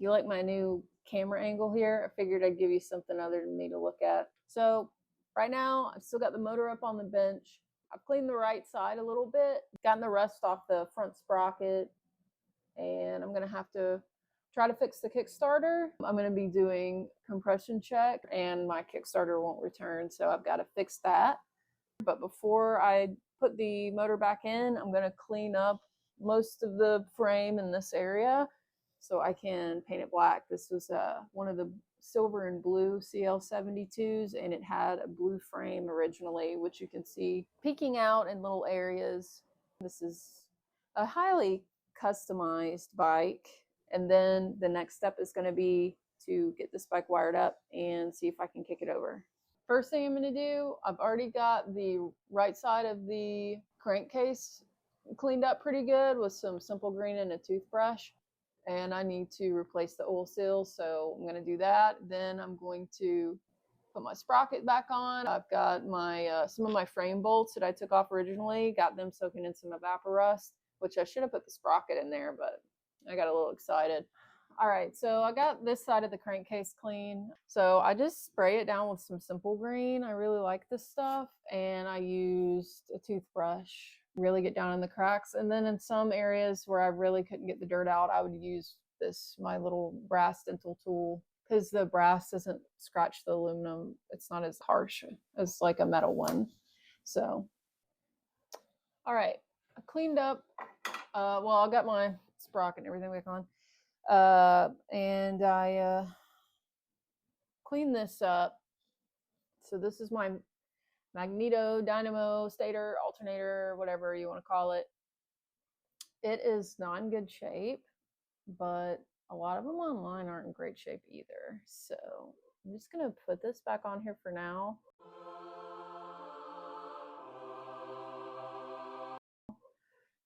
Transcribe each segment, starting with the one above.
You like my new camera angle here? I figured I'd give you something other than me to look at. So right now, I've still got the motor up on the bench. I've cleaned the right side a little bit, gotten the rust off the front sprocket, and I'm gonna have to try to fix the Kickstarter. I'm gonna be doing compression check and my Kickstarter won't return, so I've gotta fix that. But before I put the motor back in, I'm gonna clean up most of the frame in this area so I can paint it black. This was one of the silver and blue CL72s, and it had a blue frame originally, which you can see peeking out in little areas. This is a highly customized bike, and then the next step is going to be to get this bike wired up and see if I can kick it over. First thing I'm going to do, I've already got the right side of the crankcase cleaned up pretty good with some simple green and a toothbrush, and I need to replace the oil seal, so I'm going to do that. Then I'm going to put my sprocket back on. I've got my some of my frame bolts that I took off originally, got them soaking in some evaporust, which I should have put the sprocket in there, but I got a little excited. All right, so I got this side of the crankcase clean. So I just spray it down with some simple green. I really like this stuff, and I used a toothbrush, really get down in the cracks. And then in some areas where I really couldn't get the dirt out, I would use this, my little brass dental tool, because the brass doesn't scratch the aluminum. It's not as harsh as like a metal one. So, all right, I cleaned up. Well, I got my sprocket and everything back on. And I cleaned this up. So this is my magneto, dynamo, stator, alternator, whatever you want to call it. It is not in good shape, but a lot of them online aren't in great shape either. So I'm just going to put this back on here for now.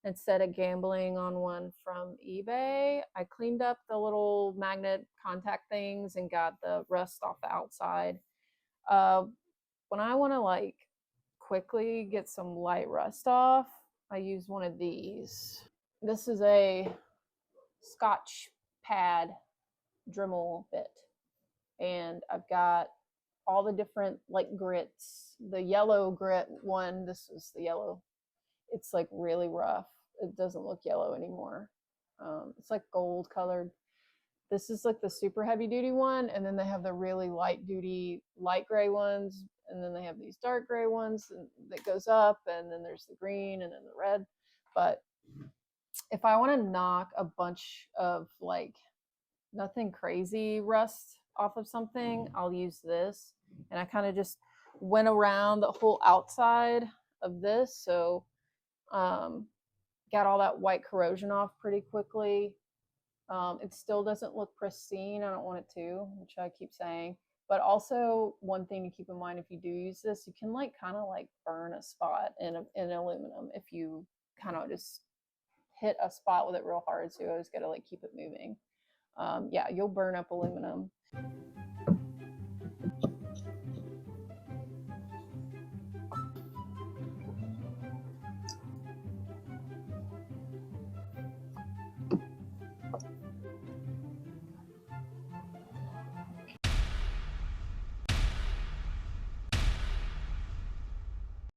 Instead of gambling on one from eBay, I cleaned up the little magnet contact things and got the rust off the outside. When I want to like quickly get some light rust off, I use one of these. This is a Scotch pad Dremel bit, and I've got all the different like grits. The yellow grit one, this is the yellow. It's like really rough. It doesn't look yellow anymore. It's like gold colored. This is like the super heavy duty one, and then they have the really light duty light gray ones, and then they have these dark gray ones that goes up, and then there's the green and then the red. But if I want to knock a bunch of like nothing crazy rust off of something, I'll use this. And I kind of just went around the whole outside of this, so got all that white corrosion off pretty quickly. It still doesn't look pristine. I don't want it to, which I keep saying. But also, one thing to keep in mind if you do use this, you can like kind of like burn a spot in aluminum if you kind of just hit a spot with it real hard. So you always got to like keep it moving. Yeah, you'll burn up aluminum.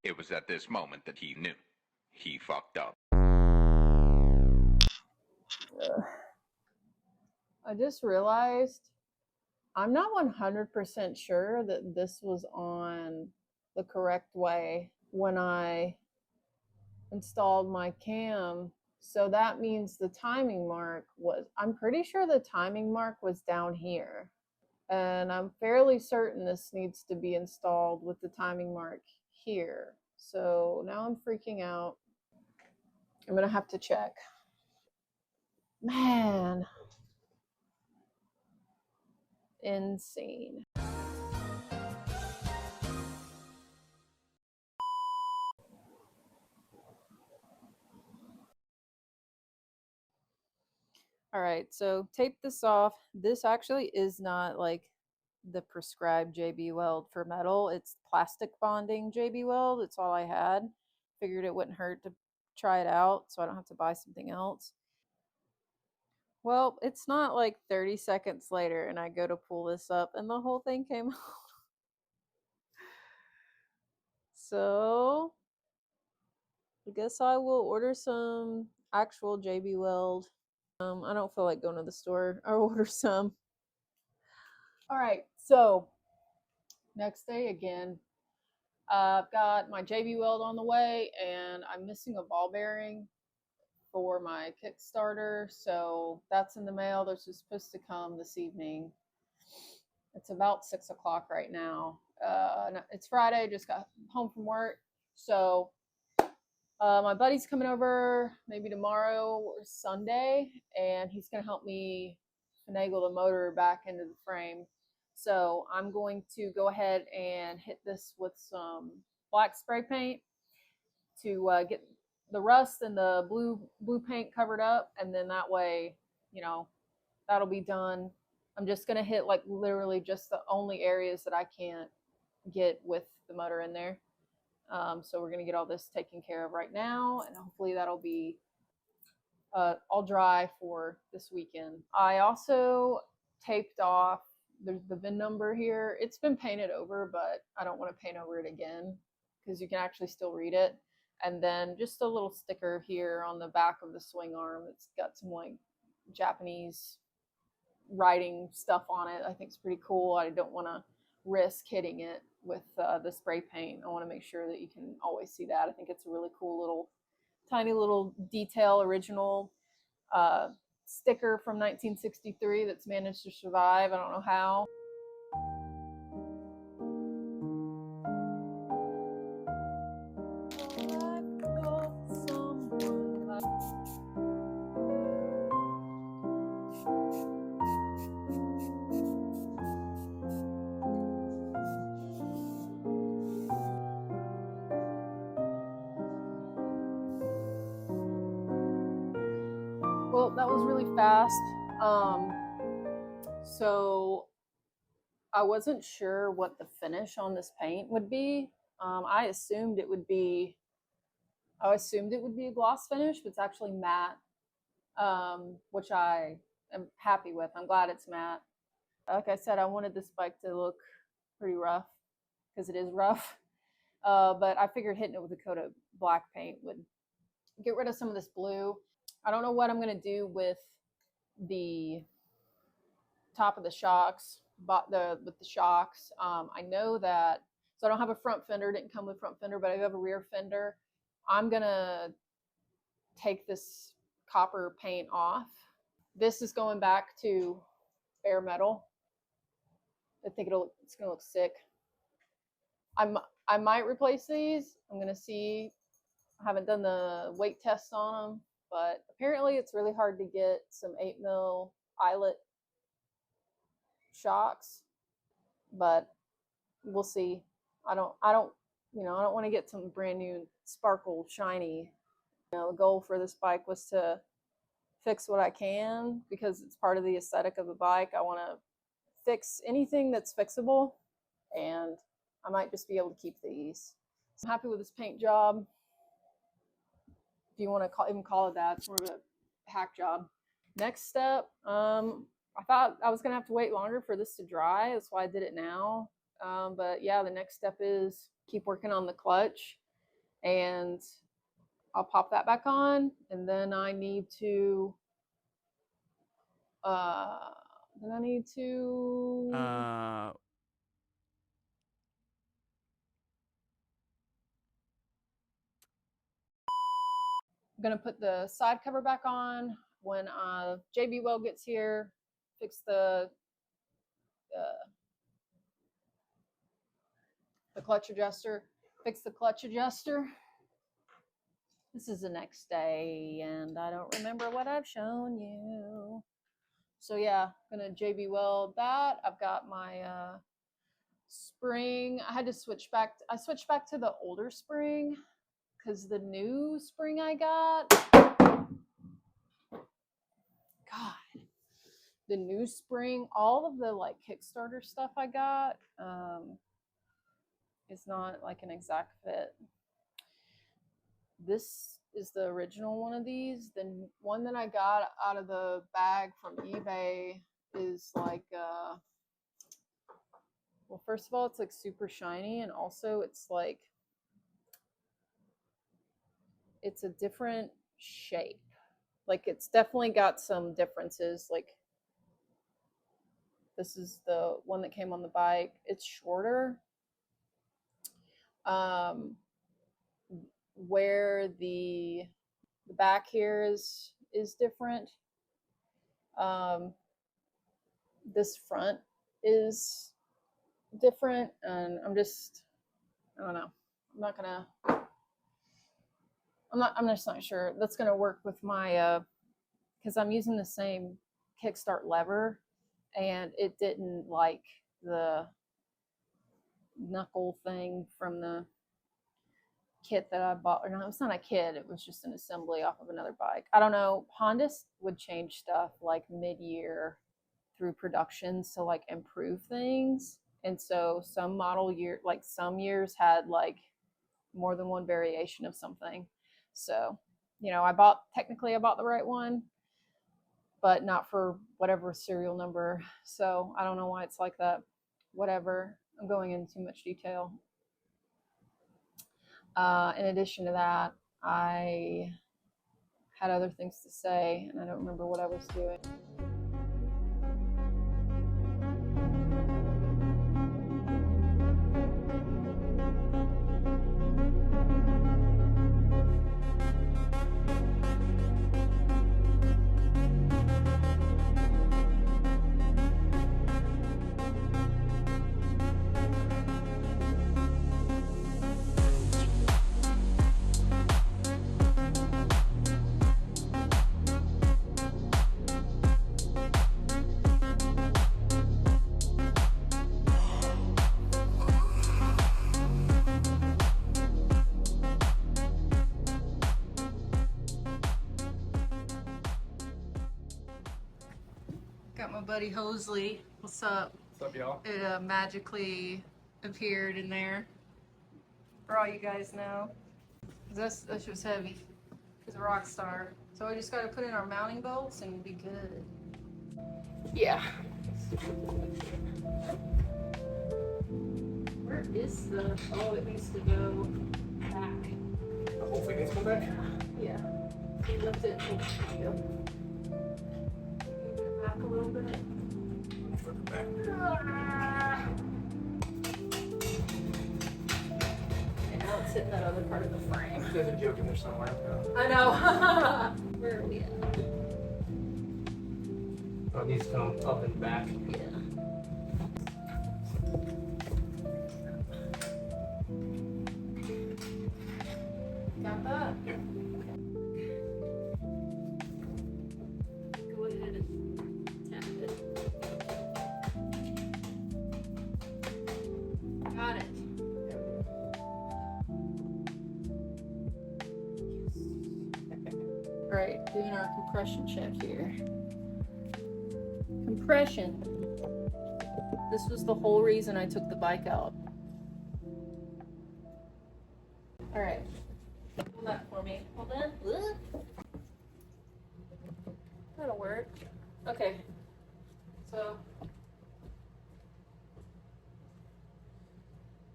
It was at this moment that he knew. He fucked up. I just realized I'm not 100% sure that this was on the correct way when I installed my cam. So that means the timing mark was, I'm pretty sure the timing mark was down here. And I'm fairly certain this needs to be installed with the timing mark here. So now I'm freaking out. I'm gonna have to check. Man. Insane. All right, so tape this off. This actually is not like the prescribed JB Weld for metal. It's plastic bonding JB Weld. It's all I had. Figured it wouldn't hurt to try it out so I don't have to buy something else. Well, it's not like 30 seconds later and I go to pull this up and the whole thing came out. So I guess I will order some actual JB Weld. I don't feel like going to the store. I'll order some. All right, so next day again. I've got my JB Weld on the way and I'm missing a ball bearing for my Kickstarter, so that's in the mail. Those are supposed to come this evening. It's about 6 o'clock right now. It's Friday, just got home from work. So my buddy's coming over maybe tomorrow or Sunday, and he's going to help me finagle the motor back into the frame. So I'm going to go ahead and hit this with some black spray paint to get the rust and the blue paint covered up, and then that way, you know, that'll be done. I'm just gonna hit like literally just the only areas that I can't get with the motor in there. So we're gonna get all this taken care of right now, and hopefully that'll be all dry for this weekend. I also taped off the VIN number here. It's been painted over, but I don't want to paint over it again because you can actually still read it. And then just a little sticker here on the back of the swing arm. It's got some like Japanese writing stuff on it. I think it's pretty cool. I don't want to risk hitting it with the spray paint. I want to make sure that you can always see that. I think it's a really cool little tiny little detail original sticker from 1963 that's managed to survive. I don't know how. Well, that was really fast. So I wasn't sure what the finish on this paint would be. I assumed it would be a gloss finish, but it's actually matte, which I am happy with. I'm glad it's matte. Like I said, I wanted this bike to look pretty rough because it is rough. But I figured hitting it with a coat of black paint would get rid of some of this blue. I don't know what I'm going to do with the top of the shocks, with the shocks. I know that, so I don't have a front fender, didn't come with front fender, but I do have a rear fender. I'm going to take this copper paint off. This is going back to bare metal. I think it's going to look sick. I might replace these. I'm going to see. I haven't done the weight test on them, but apparently it's really hard to get some 8mm eyelet shocks, but we'll see. I don't want to get some brand new sparkle shiny. The goal for this bike was to fix what I can because it's part of the aesthetic of the bike. I want to fix anything that's fixable, and I might just be able to keep these. I'm happy with this paint job. If you want to even call it that, it's more of a hack job. Next step, I thought I was gonna have to wait longer for this to dry. That's why I did it now. But yeah, the next step is keep working on the clutch, and I'll pop that back on, and then I need to I'm gonna put the side cover back on when JB Weld gets here, fix the clutch adjuster, This is the next day, and I don't remember what I've shown you. So yeah, gonna JB Weld that. I've got my spring. I switched back to the older spring because the new spring I got, God, the new spring, all of the like Kickstarter stuff I got is not like an exact fit. This is the original one of these. The one that I got out of the bag from eBay is like, well, first of all, it's like super shiny, and also it's like, it's a different shape. Like, it's definitely got some differences. Like, this is the one that came on the bike. It's shorter. Where the back here is different. This front is different, and I don't know. I'm just not sure that's gonna work with my because I'm using the same kickstart lever, and it didn't like the knuckle thing from the kit that I bought. Or no, it's not a kit, it was just an assembly off of another bike. I don't know. Honda would change stuff like mid-year through production, so like improve things. And so some model year, like some years had like more than one variation of something. So, you know, I bought the right one, but not for whatever serial number. So I don't know why it's like that. Whatever. I'm going into too much detail. In addition to that, I had other things to say, and I don't remember what I was doing. Got my buddy Hosley. What's up? What's up, y'all? It magically appeared in there. For all you guys know. This was heavy. He's a rock star. So we just got to put in our mounting bolts and we'll be good. Yeah. Where is the... Oh, it needs to go back. The whole thing needs to come back? Yeah. He left it in the video. Back a little bit. Further back. And now it's hitting that other part of the frame. There's a joke in there somewhere. I know. Where are we at? Oh, it needs to come up and back. Yeah. Got that? Yeah. Go ahead and tap it. Got it. All right, doing our compression check here. Compression. This was the whole reason I took the bike out. All right, hold that for me. Hold on. That'll work. Okay, so,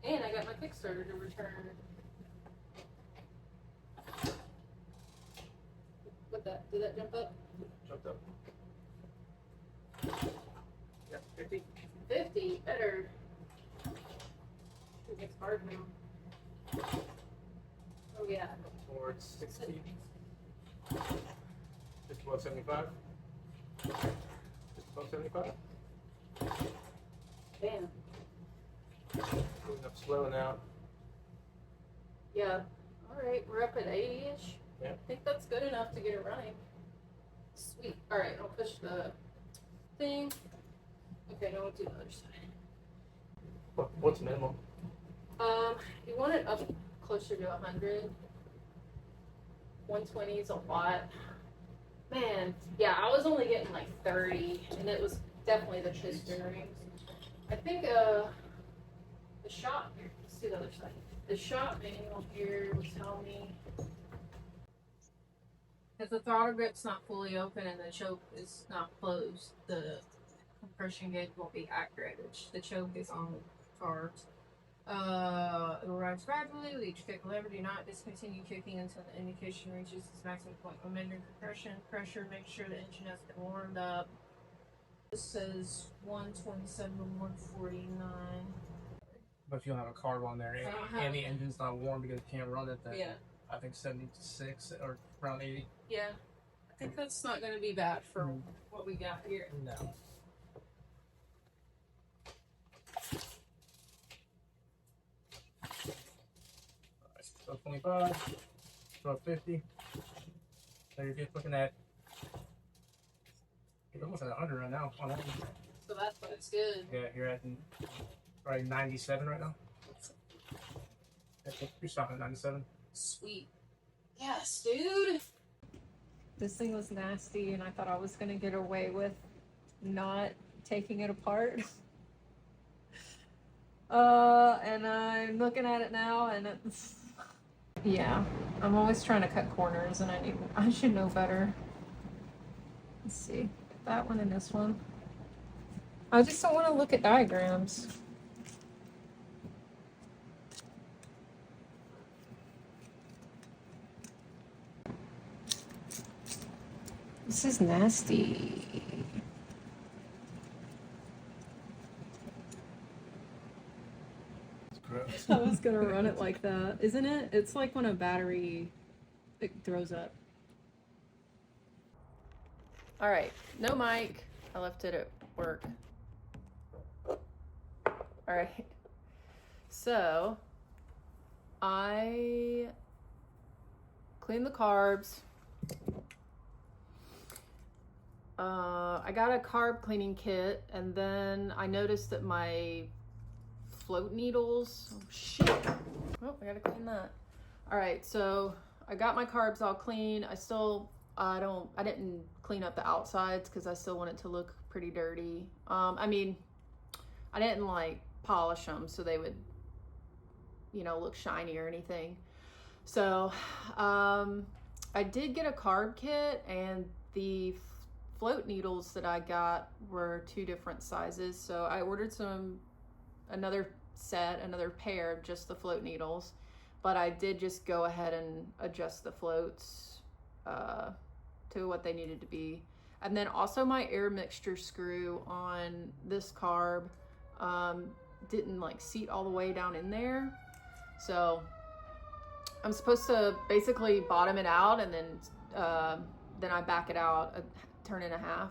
and I got my Kickstarter to return. What that? Did that jump up? Jumped up. Yeah, 50. 50, better. It gets hard now. Oh yeah. Towards 60. 51.75. 51.75. Damn. Moving up slow now. Yeah. All right, we're up at 80-ish. Yeah. I think that's good enough to get it running. Sweet. All right, I'll push the thing. Okay, now we'll do the other side. What's minimum? You want it up closer to 100. 120 is a lot. Man, yeah, I was only getting like 30, and it was definitely the piston rings. I think the shop here. Let's do the other side. The shop manual here will tell me If the throttle grip's not fully open and the choke is not closed, the compression gauge won't be accurate. The choke is on the carbs. It will rise gradually with each kick lever. Do not discontinue kicking until the indication reaches its maximum point. When measuring compression pressure, make sure the engine has been warmed up. This says 127 to 149. But if you don't have a carb on there and the engine's not warm because you can't run it, then Yeah. I think 76 or around 80. Yeah. I think that's not going to be bad for what we got here. No. So 25, 1250. So you're just looking at, you're almost at 100 right now on that. So that's good. Yeah, you're at probably 97 right now. You're stopping at 97. Sweet. Yes, dude. This thing was nasty, and I thought I was gonna get away with not taking it apart. And I'm looking at it now, and it's, yeah, I'm always trying to cut corners, and I should know better. Let's see, that one and this one. I just don't want to look at diagrams. This is nasty. It's gross. I was gonna run it like that, isn't it? It's like when a battery throws up. All right, no mic. I left it at work. All right. So I cleaned the carbs. I got a carb cleaning kit, and then I noticed that my float needles, oh shit, oh, I gotta clean that. All right, so I got my carbs all clean. I didn't clean up the outsides because I still want it to look pretty dirty. I mean, I didn't like polish them so they would, you know, look shiny or anything. So I did get a carb kit, and the float needles that I got were 2 different sizes. So I ordered another pair of just the float needles, but I did just go ahead and adjust the floats to what they needed to be. And then also my air mixture screw on this carb didn't like seat all the way down in there. So I'm supposed to basically bottom it out, and then I back it out a turn and a half.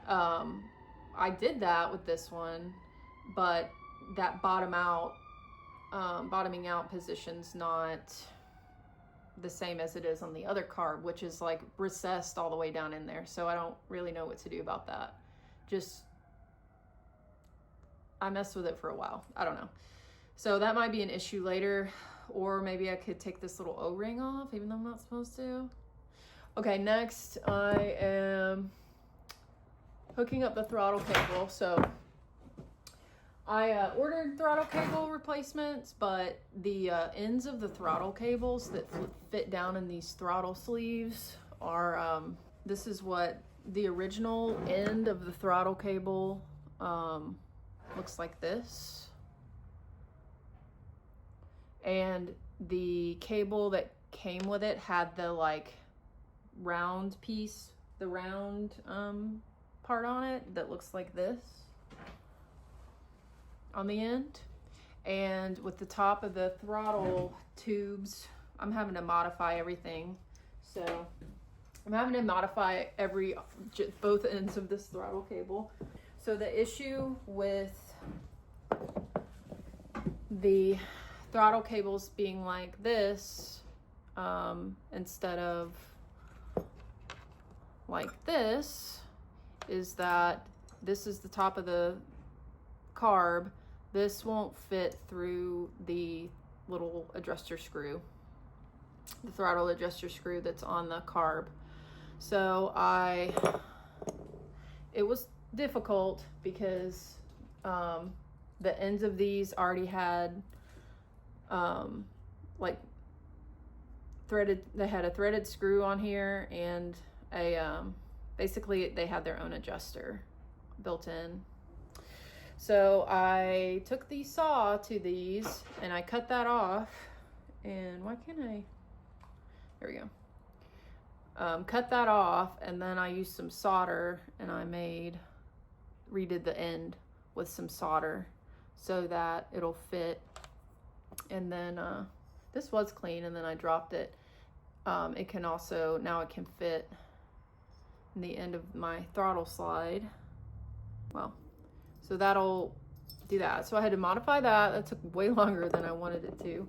I did that with this one, but that bottoming out position's not the same as it is on the other carb, which is like recessed all the way down in there. So I don't really know what to do about that. I messed with it for a while. I don't know. So that might be an issue later, or maybe I could take this little O-ring off, even though I'm not supposed to. Okay, next I am hooking up the throttle cable. So I ordered throttle cable replacements, but the ends of the throttle cables that fit down in these throttle sleeves are, this is what the original end of the throttle cable looks like this. And the cable that came with it had the like round piece, the round part on it that looks like this on the end. And with the top of the throttle tubes, I'm having to modify everything. So I'm having to modify both ends of this throttle cable. So the issue with the throttle cables being like this instead of like this is that this is the top of the carb. This won't fit through the little adjuster screw, the throttle adjuster screw that's on the carb. So it was difficult because the ends of these already had like they had a threaded screw on here and a, basically they had their own adjuster built in. So I took the saw to these and I cut that off, and why can't I, there we go. Cut that off, and then I used some solder and I redid the end with some solder so that it'll fit. And then this was clean, and then I dropped it. It can also, now it can fit in the end of my throttle slide. Well, so that'll do that. So I had to modify that. That took way longer than I wanted it to.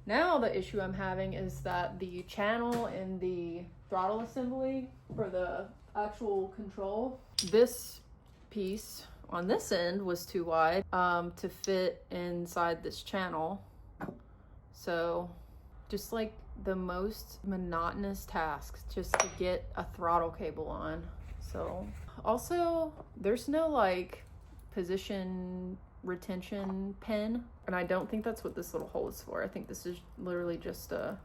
Now the issue I'm having is that the channel in the throttle assembly for the actual control, this piece on this end was too wide to fit inside this channel. So just like the most monotonous task just to get a throttle cable on. So also there's no like position retention pin, and I don't think that's what this little hole is for. I think this is literally just a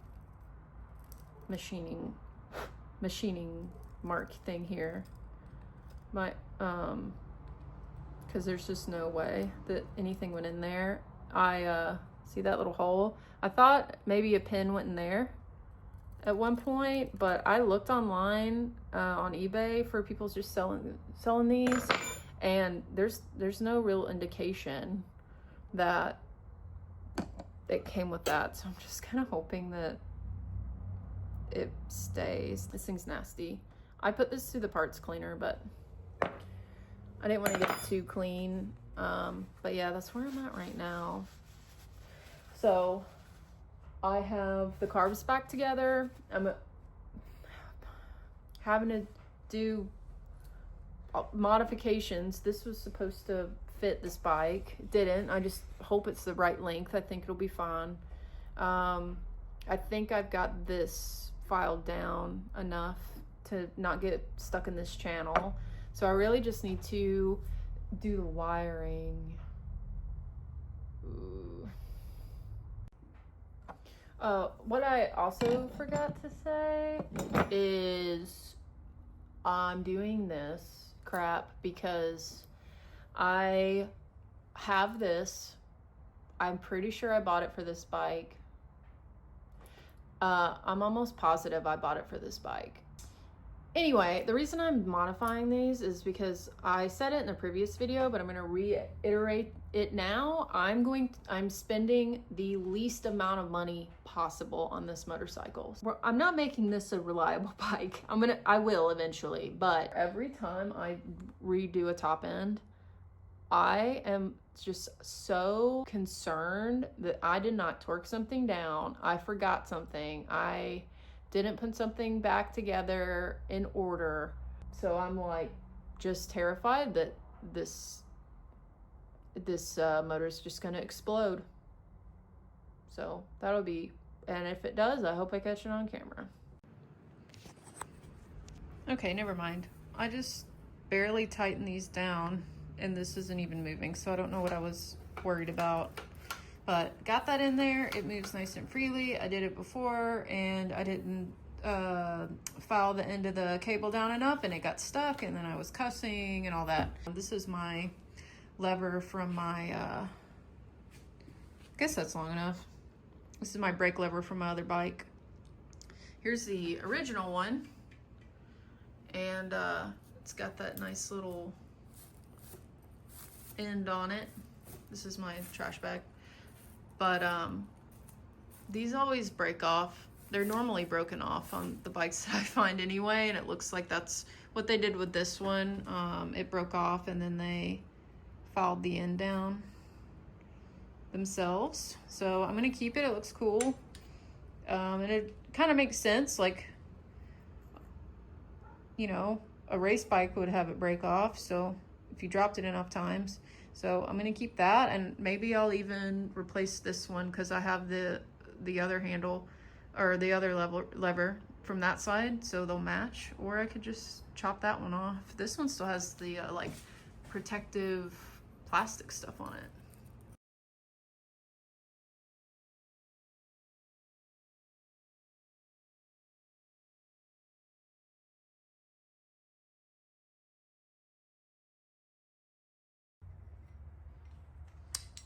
machining mark thing here. My because there's just no way that anything went in there. I see that little hole? I thought maybe a pin went in there at one point, but I looked online on eBay for people just selling these, and there's no real indication that it came with that. So I'm just kind of hoping that it stays. This thing's nasty. I put this through the parts cleaner, but I didn't want to get it too clean. But yeah, that's where I'm at right now. So I have the carbs back together. I'm having to do modifications. This was supposed to fit this bike. It didn't. I just hope it's the right length. I think it'll be fine. I think I've got this filed down enough to not get stuck in this channel. So I really just need to do the wiring. Ooh. What I also forgot to say is I'm doing this crap because I have this. I'm pretty sure I bought it for this bike. I'm almost positive I bought it for this bike. Anyway, the reason I'm modifying these is because I said it in the previous video, but I'm going to reiterate it now. I'm spending the least amount of money possible on this motorcycle. I'm not making this a reliable bike. I will eventually, but every time I redo a top end, I am just so concerned that I did not torque something down. I forgot something. I didn't put something back together in order. So I'm like just terrified that this motor is just gonna explode. So that'll be, and if it does, I hope I catch it on camera. Okay, never mind. I just barely tightened these down and this isn't even moving, so I don't know what I was worried about. But got that in there. It moves nice and freely. I did it before and I didn't file the end of the cable down enough and it got stuck, and then I was cussing and all that. This is my lever from my, I guess that's long enough. This is my brake lever from my other bike. Here's the original one. And it's got that nice little end on it. This is my trash bag. But these always break off. They're normally broken off on the bikes that I find anyway, and it looks like that's what they did with this one. It broke off and then they filed the end down themselves. So I'm gonna keep it. It looks cool. And it kind of makes sense, like, you know, a race bike would have it break off, so if you dropped it enough times. So I'm gonna keep that, and maybe I'll even replace this one because I have the other handle or the other lever from that side, so they'll match. Or I could just chop that one off. This one still has the like protective plastic stuff on it.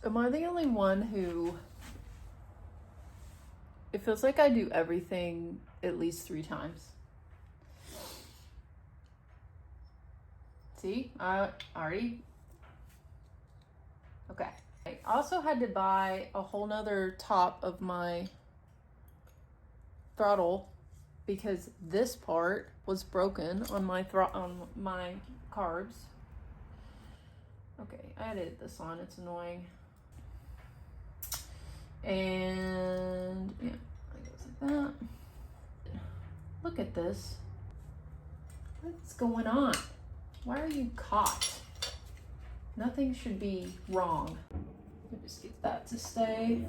Am I the only one who... It feels like I do everything at least 3 times. See? I already... Okay. I also had to buy a whole nother top of my throttle because this part was broken on my carbs. Okay, I added this on. It's annoying. And yeah, it goes like that. Look at this. What's going on? Why are you caught? Nothing should be wrong. Let me just get that to stay.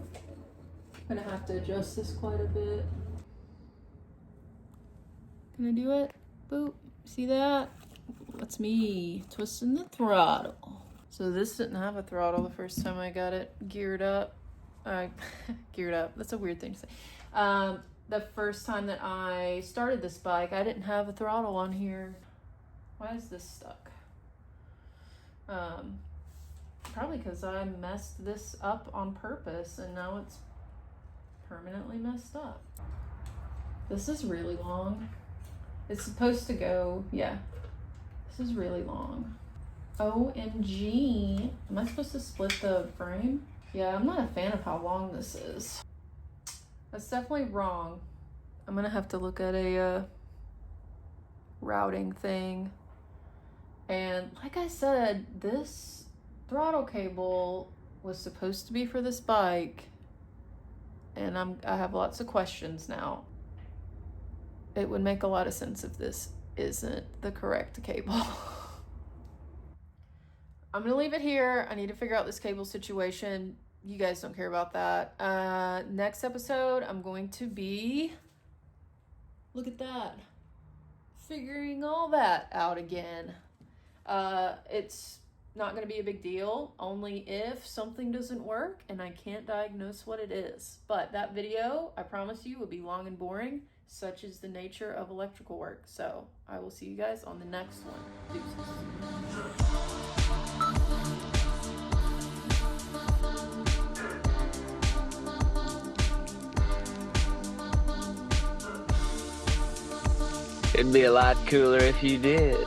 I'm gonna have to adjust this quite a bit. Can I do it? Boop. See that? That's me twisting the throttle. So this didn't have a throttle the first time I got it geared up. Geared up. That's a weird thing to say. The first time that I started this bike, I didn't have a throttle on here. Why is this stuck? Probably because I messed this up on purpose and now it's permanently messed up. This is really long. It's supposed to go, yeah. This is really long. OMG. Am I supposed to split the frame? Yeah, I'm not a fan of how long this is. That's definitely wrong. I'm gonna have to look at a routing thing. And like I said, this throttle cable was supposed to be for this bike. And I have lots of questions now. It would make a lot of sense if this isn't the correct cable. I'm gonna leave it here. I need to figure out this cable situation. You guys don't care about that. Next episode, I'm going to be, look at that, figuring all that out again. It's not going to be a big deal, only if something doesn't work and I can't diagnose what it is. But that video, I promise you, will be long and boring. Such is the nature of electrical work. So I will see you guys on the next one. Deuces. It'd be a lot cooler if you did.